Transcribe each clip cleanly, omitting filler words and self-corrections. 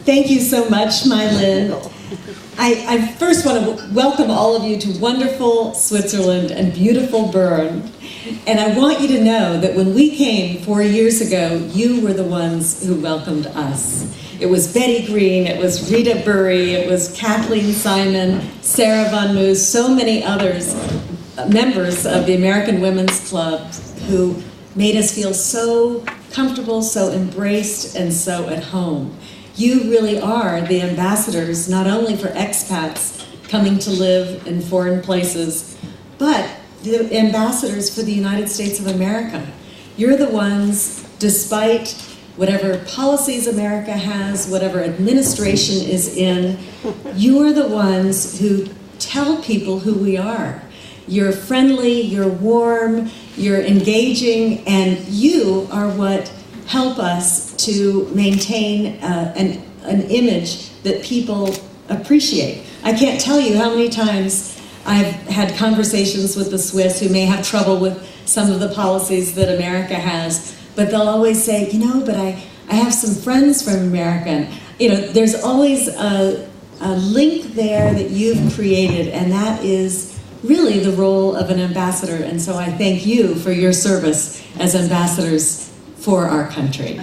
Thank you so much, Mylin. I first want to welcome all of you to wonderful Switzerland and beautiful Bern. And I want you to know that when we came 4 years ago, you were the ones who welcomed us. It was Betty Green, it was Rita Burry, it was Kathleen Simon, Sarah Von Moos, so many others, members of the American Women's Club, who made us feel so comfortable, so embraced, and so at home. You really are the ambassadors, not only for expats coming to live in foreign places, but the ambassadors for the United States of America. You're the ones, despite whatever policies America has, whatever administration is in, you are the ones who tell people who we are. You're friendly, you're warm, you're engaging, and you are what help us to maintain an image that people appreciate. I can't tell you how many times I've had conversations with the Swiss who may have trouble with some of the policies that America has, but they'll always say, you know, but I have some friends from America. And, you know, there's always a link there that you've created, and that is really the role of an ambassador. And so I thank you for your service as ambassadors for our country.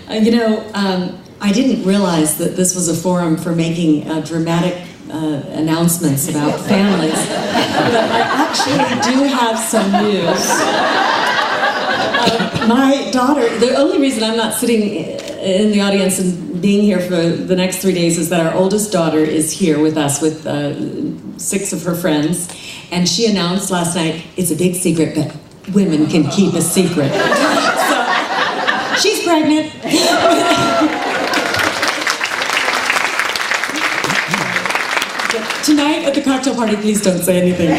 I didn't realize that this was a forum for making dramatic announcements about families, but I actually do have some news. My daughter, the only reason I'm not sitting in the audience and being here for the next 3 days is that our oldest daughter is here with us with 6 of her friends, and she announced last night, it's a big secret, but women can keep a secret. So, she's pregnant. Tonight at the cocktail party, please don't say anything.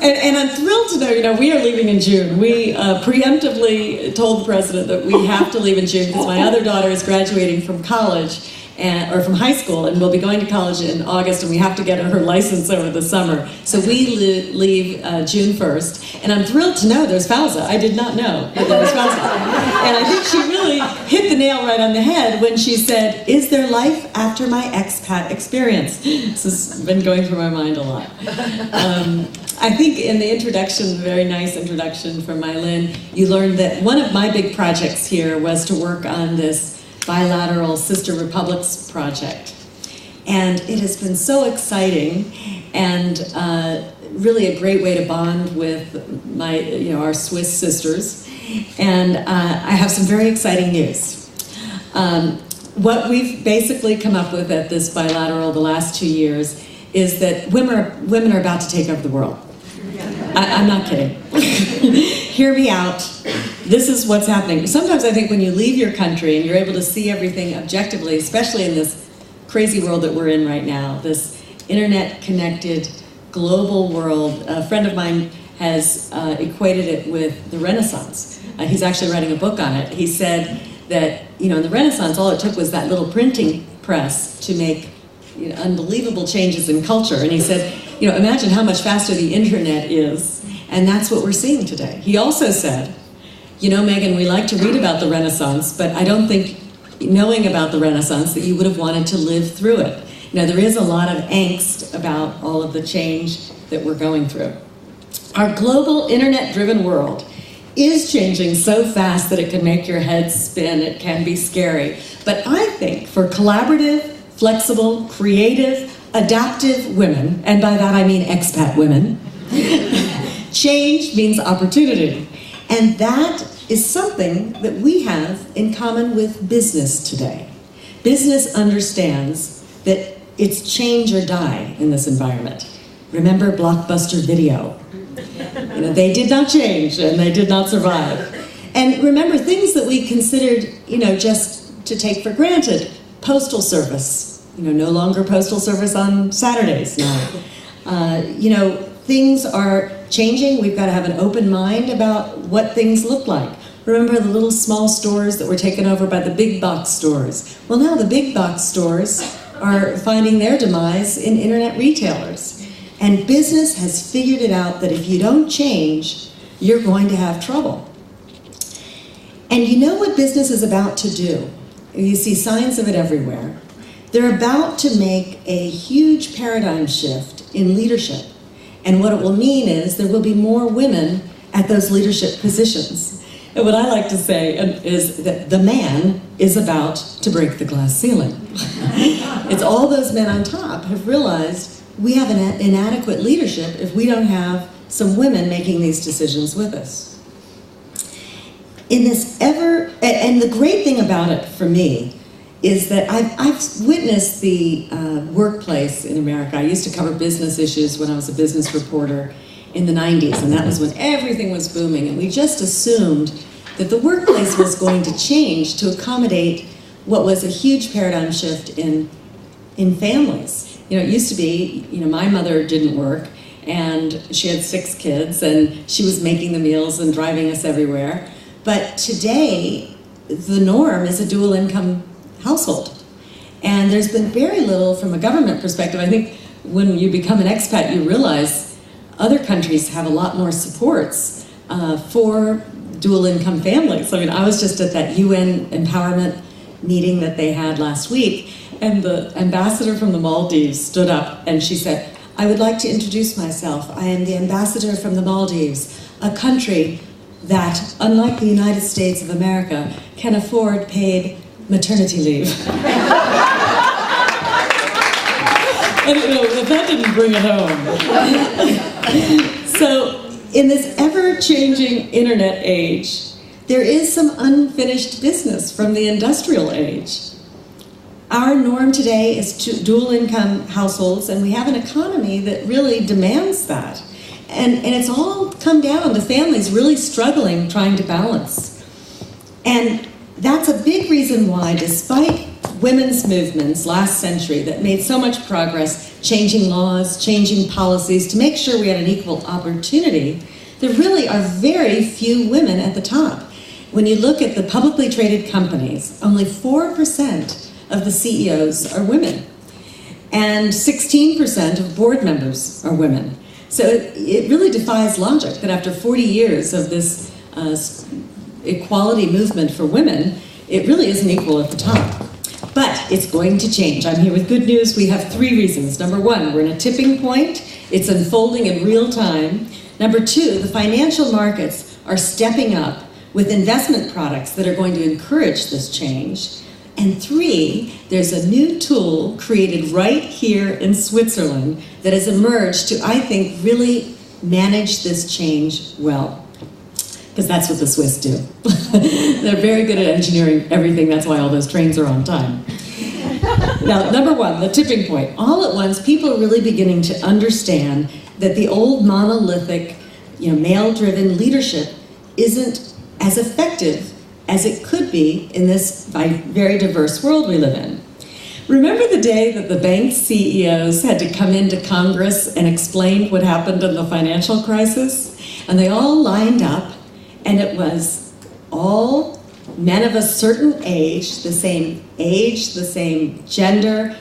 And I'm thrilled to know, we are leaving in June. We preemptively told the president that we have to leave in June because my other daughter is graduating from college, or from high school, and will be going to college in August, and we have to get her license over the summer. So we leave June 1st, and I'm thrilled to know there's Fauza. I did not know that there was Fauza. And I think she really hit the nail right on the head when she said, is there life after my expat experience? This has been going through my mind a lot. I think in the introduction, very nice introduction from Mylin, you learned that one of my big projects here was to work on this bilateral Sister Republics project. And it has been so exciting and really a great way to bond with our Swiss sisters. And I have some very exciting news. What we've basically come up with at this bilateral the last 2 years is that women are about to take over the world. I'm not kidding. Hear me out. This is what's happening. Sometimes I think when you leave your country and you're able to see everything objectively, especially in this crazy world that we're in right now, this internet-connected global world, a friend of mine has equated it with the Renaissance. He's actually writing a book on it. He said that, in the Renaissance, all it took was that little printing press to make unbelievable changes in culture. And he said, imagine how much faster the internet is, and that's what we're seeing today. He also said, Megan, we like to read about the Renaissance, but I don't think, knowing about the Renaissance, that you would have wanted to live through it. There is a lot of angst about all of the change that we're going through. Our global internet-driven world is changing so fast that it can make your head spin. It can be scary. But I think for collaborative, flexible, creative, adaptive women, and by that I mean expat women, change means opportunity. And that is something that we have in common with business today. Business understands that it's change or die in this environment. Remember Blockbuster Video? They did not change and they did not survive. And remember things that we considered, just to take for granted. Postal service, no longer postal service on Saturdays now. Things are changing. We've got to have an open mind about what things look like. Remember the little small stores that were taken over by the big box stores? Well, now the big box stores are finding their demise in internet retailers. And business has figured it out that if you don't change, you're going to have trouble. And you know what business is about to do? You see signs of it everywhere. They're about to make a huge paradigm shift in leadership. And what it will mean is there will be more women at those leadership positions. And what I like to say is that the man is about to break the glass ceiling. It's all those men on top have realized we have an inadequate leadership if we don't have some women making these decisions with us. In this and the great thing about it for me is that I've witnessed the workplace in America. I used to cover business issues when I was a business reporter in the 90s, and that was when everything was booming, and we just assumed that the workplace was going to change to accommodate what was a huge paradigm shift in families. You know, it used to be, you know, my mother didn't work, and she had 6 kids, and she was making the meals and driving us everywhere. But today, the norm is a dual income household. And there's been very little from a government perspective. I think when you become an expat, you realize other countries have a lot more supports for dual income families. I mean, I was just at that UN empowerment meeting that they had last week, and the ambassador from the Maldives stood up and she said, "I would like to introduce myself. I am the ambassador from the Maldives, a country that, unlike the United States of America, can afford paid maternity leave." And you know, if that didn't bring it home. So, in this ever-changing internet age, there is some unfinished business from the industrial age. Our norm today is dual-income households, and we have an economy that really demands that. And it's all come down to families really struggling, trying to balance. And that's a big reason why, despite women's movements last century that made so much progress, changing laws, changing policies to make sure we had an equal opportunity, there really are very few women at the top. When you look at the publicly traded companies, only 4% of the CEOs are women, and 16% of board members are women. So it really defies logic that after 40 years of this equality movement for women, it really isn't equal at the top. But it's going to change. I'm here with good news. We have 3 reasons. Number 1, we're in a tipping point. It's unfolding in real time. Number 2, the financial markets are stepping up with investment products that are going to encourage this change. And 3, there's a new tool created right here in Switzerland that has emerged to, I think, really manage this change well. Because that's what the Swiss do. They're very good at engineering everything. That's why all those trains are on time. Now, number 1, the tipping point. All at once, people are really beginning to understand that the old monolithic, male-driven leadership isn't as effective as it could be in this very diverse world we live in. Remember the day that the bank CEOs had to come into Congress and explain what happened in the financial crisis? And they all lined up, and it was all men of a certain age, the same gender,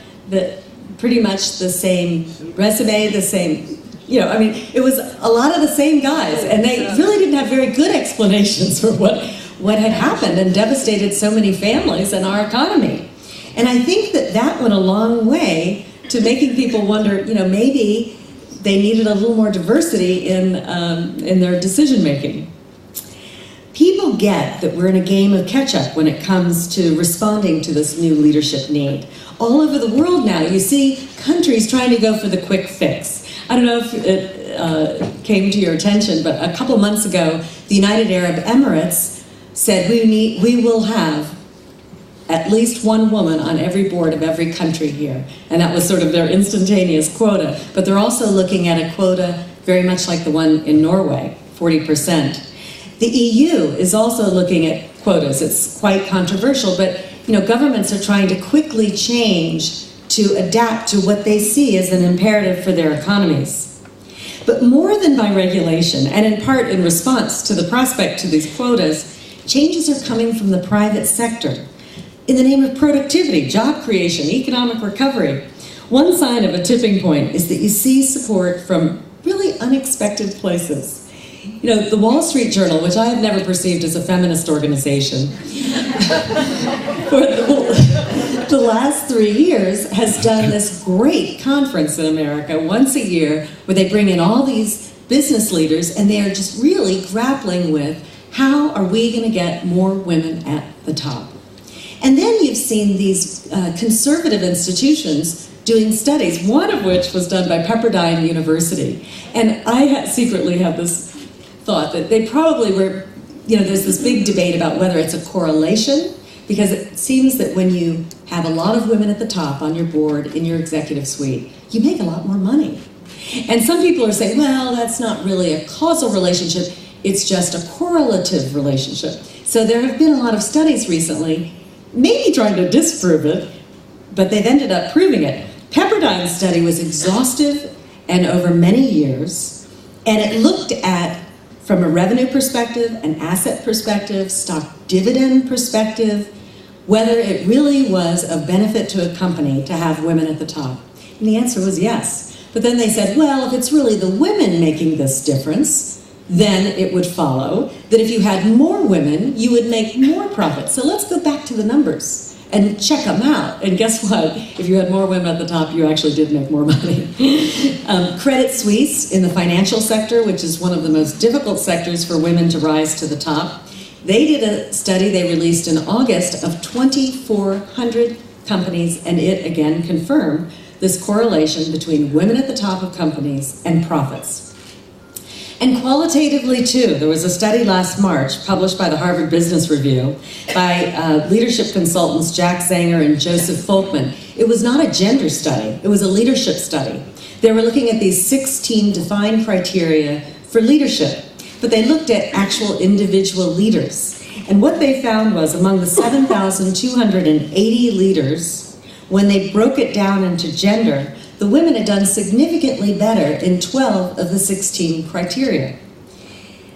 pretty much the same resume, the same, it was a lot of the same guys, and they really didn't have very good explanations for what had happened and devastated so many families and our economy. And I think that went a long way to making people wonder, maybe they needed a little more diversity in their decision making. People get that we're in a game of catch-up when it comes to responding to this new leadership need. All over the world now, you see countries trying to go for the quick fix. I don't know if it came to your attention, but a couple months ago, the United Arab Emirates said we will have at least 1 woman on every board of every country here. And that was sort of their instantaneous quota. But they're also looking at a quota very much like the one in Norway, 40%. The EU is also looking at quotas. It's quite controversial, but governments are trying to quickly change to adapt to what they see as an imperative for their economies. But more than by regulation, and in part in response to the prospect to these quotas, changes are coming from the private sector in the name of productivity, job creation, economic recovery. One sign of a tipping point is that you see support from really unexpected places. You know, the Wall Street Journal, which I have never perceived as a feminist organization, for the last 3 years has done this great conference in America once a year where they bring in all these business leaders and they are just really grappling with how are we going to get more women at the top. And then you've seen these conservative institutions doing studies, one of which was done by Pepperdine University. And I secretly have this thought that they probably were, you know, there's this big debate about whether it's a correlation, because it seems that when you have a lot of women at the top on your board, in your executive suite, you make a lot more money. And some people are saying, well, that's not really a causal relationship, it's just a correlative relationship. So there have been a lot of studies recently, maybe trying to disprove it, but they've ended up proving it. Pepperdine's study was exhaustive and over many years, and it looked at, from a revenue perspective, an asset perspective, stock dividend perspective, whether it really was of benefit to a company to have women at the top. And the answer was yes. But then they said, well, if it's really the women making this difference, then it would follow that if you had more women, you would make more profit. So let's go back to the numbers and check them out. And guess what? If you had more women at the top, you actually did make more money. Credit Suisse in the financial sector, which is one of the most difficult sectors for women to rise to the top, they did a study they released in August of 2,400 companies, and it again confirmed this correlation between women at the top of companies and profits. And qualitatively too, there was a study last March published by the Harvard Business Review by leadership consultants Jack Zanger and Joseph Folkman. It was not a gender study, it was a leadership study. They were looking at these 16 defined criteria for leadership, but they looked at actual individual leaders. And what they found was among the 7,280 leaders, when they broke it down into gender, the women had done significantly better in 12 of the 16 criteria.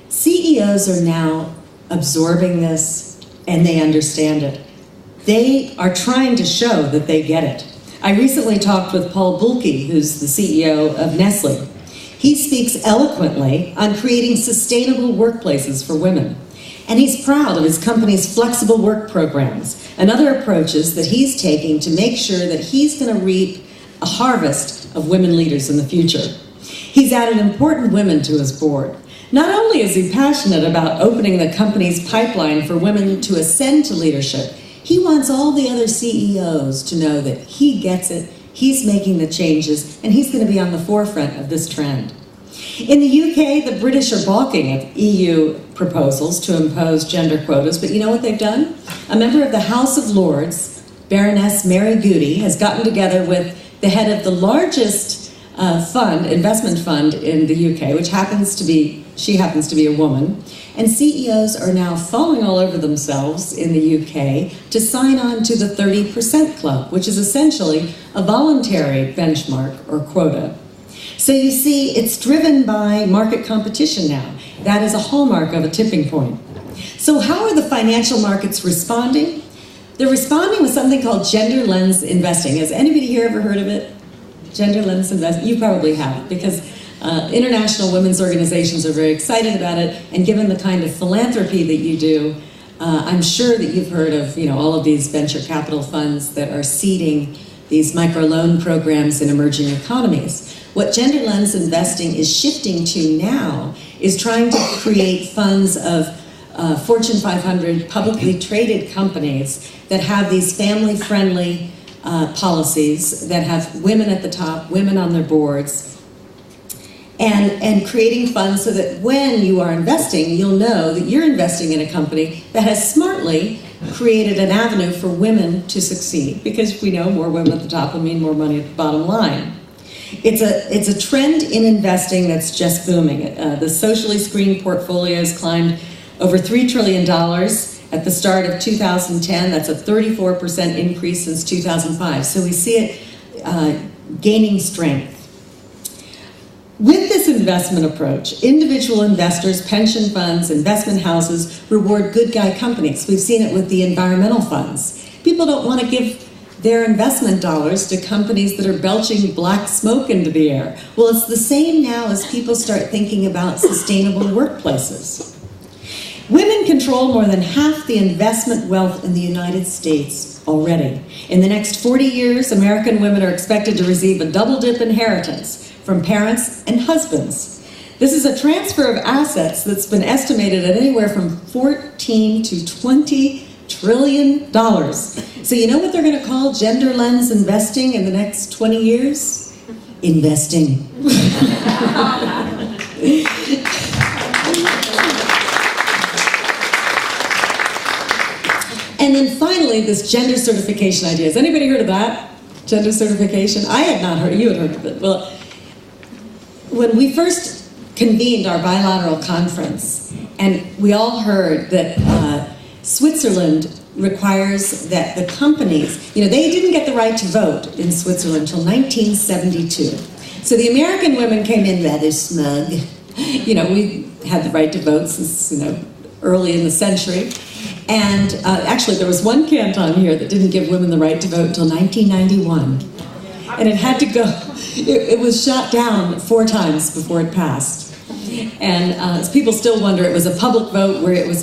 CEOs are now absorbing this, and they understand it. They are trying to show that they get it. I recently talked with Paul Bulke, who's the CEO of Nestle. He speaks eloquently on creating sustainable workplaces for women. And he's proud of his company's flexible work programs and other approaches that he's taking to make sure that he's going to reap a harvest of women leaders in the future. He's added important women to his board. Not only is he passionate about opening the company's pipeline for women to ascend to leadership, he wants all the other CEOs to know that he gets it, he's making the changes, and he's going to be on the forefront of this trend. In the UK, the British are balking at EU proposals to impose gender quotas, but you know what they've done? A member of the House of Lords, Baroness Mary Goody, has gotten together with the head of the largest investment fund in the UK, which she happens to be a woman, and CEOs are now falling all over themselves in the UK to sign on to the 30% club, which is essentially a voluntary benchmark or quota. So you see, it's driven by market competition now. That is a hallmark of a tipping point. So how are the financial markets responding? They're responding with something called gender lens investing. Has anybody here ever heard of it? Gender lens investing? You probably have, because international women's organizations are very excited about it, and given the kind of philanthropy that you do, I'm sure that you've heard of all of these venture capital funds that are seeding these microloan programs in emerging economies. What gender lens investing is shifting to now is trying to create funds of Fortune 500 publicly traded companies that have these family-friendly policies, that have women at the top, women on their boards, and creating funds so that when you are investing, you'll know that you're investing in a company that has smartly created an avenue for women to succeed, because we know more women at the top will mean more money at the bottom line. It's a trend in investing that's just booming. The socially screened portfolios climbed over $3 trillion at the start of 2010. That's a 34% increase since 2005. So we see it gaining strength. With this investment approach, individual investors, pension funds, investment houses reward good guy companies. We've seen it with the environmental funds. People don't want to give their investment dollars to companies that are belching black smoke into the air. Well, it's the same now as people start thinking about sustainable workplaces. Women control more than half the investment wealth in the United States already. In the next 40 years, American women are expected to receive a double-dip inheritance from parents and husbands. This is a transfer of assets that's been estimated at anywhere from 14 to 20 trillion dollars. So you know what they're going to call gender lens investing in the next 20 years? Investing. And then finally, this gender certification idea. Has anybody heard of that? Gender certification? I had not heard. You had heard of it. Well, when we first convened our bilateral conference, and we all heard that Switzerland requires that the companies, you know, they didn't get the right to vote in Switzerland until 1972. So the American women came in rather smug. You know, we had the right to vote since, you know, early in the century. And actually, there was one canton here that didn't give women the right to vote until 1991. And it had to go, it was shot down 4 times before it passed. And people still wonder, it was a public vote where it was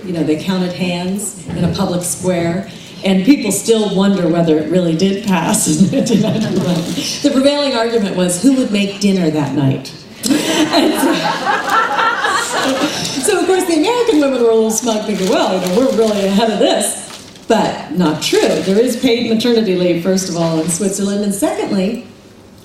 you know, they counted hands in a public square. And people still wonder whether it really did pass in 1991. The prevailing argument was, who would make dinner that night? So of course the American women were a little smug, thinking, well, you know, we're really ahead of this. But not true. There is paid maternity leave, first of all, in Switzerland. And secondly,